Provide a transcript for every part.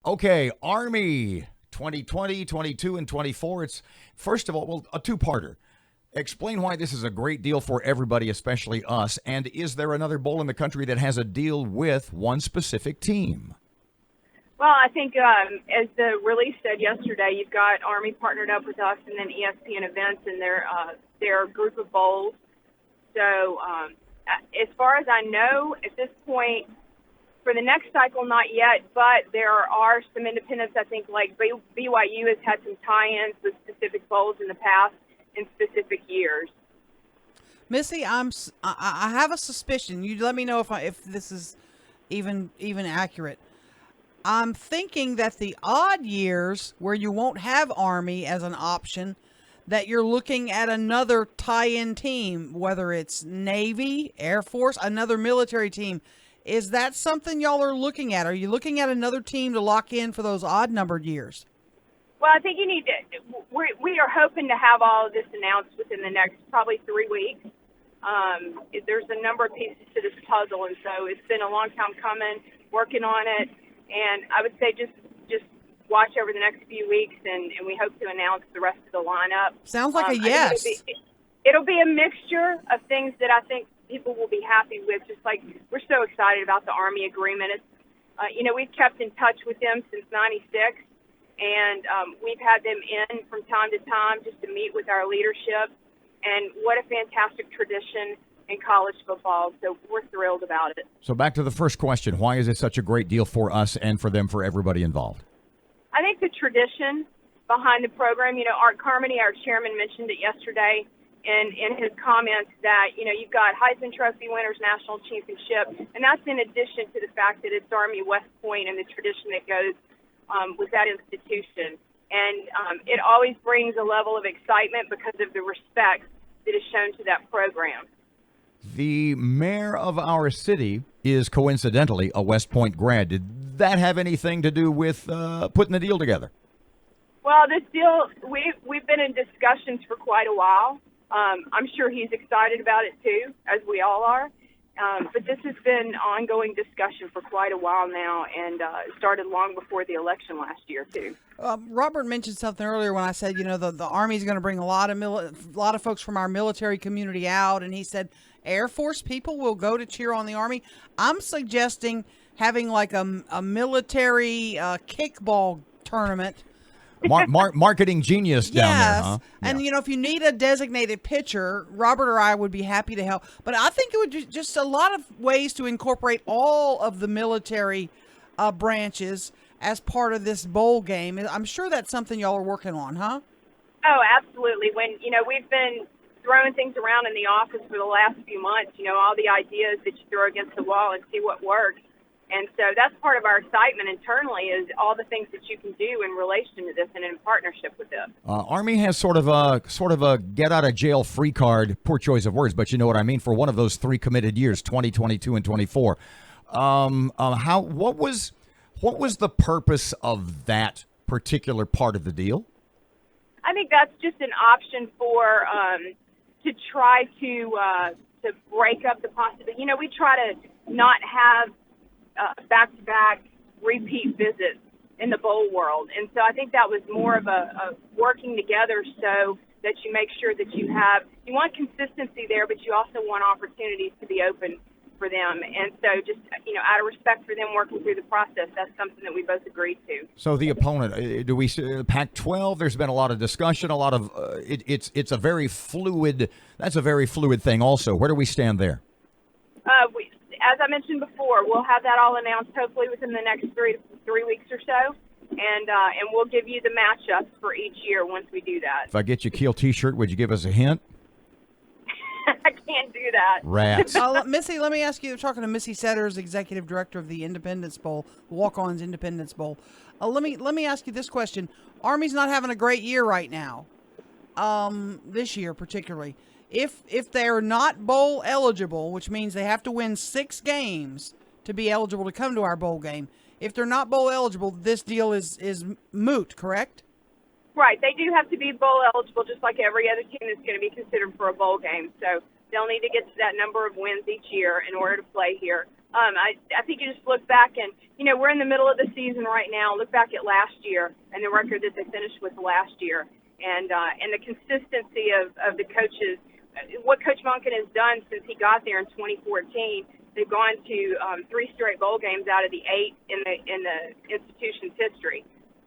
Okay, Army 2020, 22, and 24. It's, first of all, well, a two-parter. Explain why this is a great deal for everybody, especially us. And is there another bowl in the country that has a deal with one specific team? Well, I think as the release said yesterday, you've got Army partnered up with us and then ESPN Events and their group of bowls. So as far as I know, at this point, for the next cycle, not yet, but there are some independents, I think, like BYU has had some tie-ins with specific bowls in the past in specific years. Missy, I have a suspicion. You let me know if this is even accurate. I'm thinking that the odd years where you won't have Army as an option, that you're looking at another tie-in team, whether it's Navy, Air Force, another military team. Is that something y'all are looking at? Are you looking at another team to lock in for those odd-numbered years? Well, I think you need to. We are hoping to have all of this announced within the next probably 3 weeks. There's a number of pieces to this puzzle, and so it's been a long time coming, working on it. And I would say just watch over the next few weeks, and we hope to announce the rest of the lineup. Sounds like a yes. It'll be a mixture of things that I think people will be happy with. Just like we're so excited about the Army agreement. It's, we've kept in touch with them since '96, and we've had them in from time to time just to meet with our leadership. And what a fantastic tradition in college football. So we're thrilled about it. So back to the first question. Why is it such a great deal for us and for them, for everybody involved? I think the tradition behind the program, Art Carmody, our chairman, mentioned it yesterday in his comments that, you've got Heisman Trophy winners, national championship, and that's in addition to the fact that it's Army West Point and the tradition that goes with that institution. And it always brings a level of excitement because of the respect that is shown to that program. The mayor of our city is coincidentally a West Point grad. Did that have anything to do with putting the deal together? Well, this deal, we've been in discussions for quite a while. I'm sure he's excited about it too, as we all are. But this has been ongoing discussion for quite a while now, and it started long before the election last year too. Robert mentioned something earlier when I said, the Army's going to bring a lot of folks from our military community out, and he said Air Force people will go to cheer on the Army. I'm suggesting having like a military kickball tournament. Marketing genius down there, huh? Yeah. And, if you need a designated pitcher, Robert or I would be happy to help. But I think it would be just a lot of ways to incorporate all of the military branches as part of this bowl game. I'm sure that's something y'all are working on, huh? Oh, absolutely. When, we've been throwing things around in the office for the last few months, all the ideas that you throw against the wall and see what works. And so that's part of our excitement internally is all the things that you can do in relation to this and in partnership with this. Army has sort of a get out of jail free card, poor choice of words, but you know what I mean, for one of those 3 committed years, 2022 and 24. What was the purpose of that particular part of the deal? I think that's just an option for to try to break up the possibility. We try to not have back-to-back repeat visits in the bowl world. And so I think that was more of a working together so that you make sure that you want consistency there, but you also want opportunities to be open for them. And so just, out of respect for them working through the process, that's something that we both agreed to. So the opponent, do we Pac-12? There's been a lot of discussion, a lot of, it's a very fluid, that's a very fluid thing also. Where do we stand there? As I mentioned before, we'll have that all announced hopefully within the next three weeks or so, and we'll give you the matchups for each year once we do that. If I get you a Keel T-shirt, would you give us a hint? I can't do that. Rats. Missy, let me ask you, talking to Missy Setters, Executive Director of the Independence Bowl, Walk-Ons Independence Bowl. Let me ask you this question. Army's not having a great year right now, this year particularly. If they're not bowl eligible, which means they have to win 6 games to be eligible to come to our bowl game, if they're not bowl eligible, this deal is moot, correct? Right. They do have to be bowl eligible just like every other team that's going to be considered for a bowl game. So They'll need to get to that number of wins each year in order to play here. I think you just look back and, we're in the middle of the season right now. Look back at last year and the record that they finished with last year, and the consistency of the coaches. What Coach Monken has done since he got there in 2014, they've gone to 3 straight bowl games out of the 8 in the institution's history.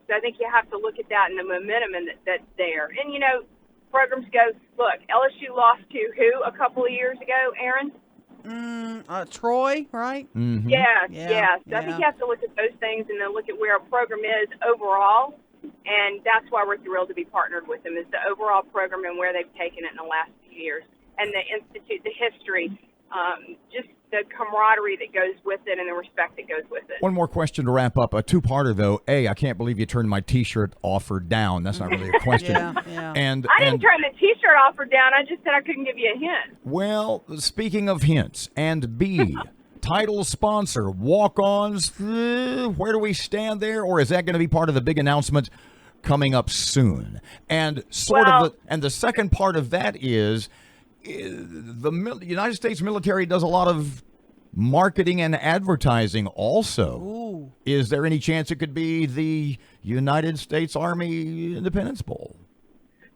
So I think you have to look at that and the momentum that's there. And, programs go, look, LSU lost to who a couple of years ago, Aaron? Troy, right? Mm-hmm. Yeah. So I think you have to look at those things and then look at where a program is overall. And that's why we're thrilled to be partnered with them, is the overall program and where they've taken it in the last few years. And the institute, the history, just the camaraderie that goes with it and the respect that goes with it. One more question to wrap up. A two-parter, though. I can't believe you turned my T-shirt offer down. That's not really a question. Yeah. And I didn't turn the T-shirt offer down. I just said I couldn't give you a hint. Well, speaking of hints, and B, title sponsor, walk-ons, where do we stand there? Or is that going to be part of the big announcement coming up soon? And the second part of that is the United States military does a lot of marketing and advertising also. Ooh. Is there any chance it could be the United States Army Independence Bowl?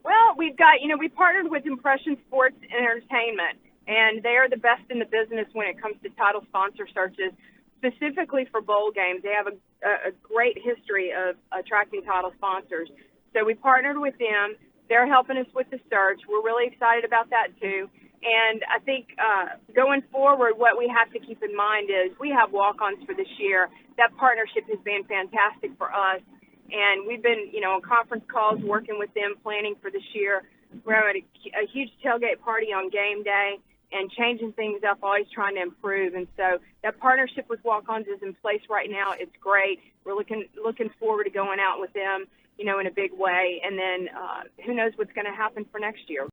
Well, we've got, we partnered with Impression Sports and Entertainment, and they are the best in the business when it comes to title sponsor searches, specifically for bowl games. They have a great history of attracting title sponsors. So we partnered with them. They're helping us with the search. We're really excited about that, too. And I think going forward, what we have to keep in mind is we have walk-ons for this year. That partnership has been fantastic for us. And we've been, on conference calls working with them, planning for this year. We're having a huge tailgate party on game day and changing things up, always trying to improve. And so that partnership with walk-ons is in place right now. It's great. We're looking forward to going out with them, in a big way. And then who knows what's going to happen for next year.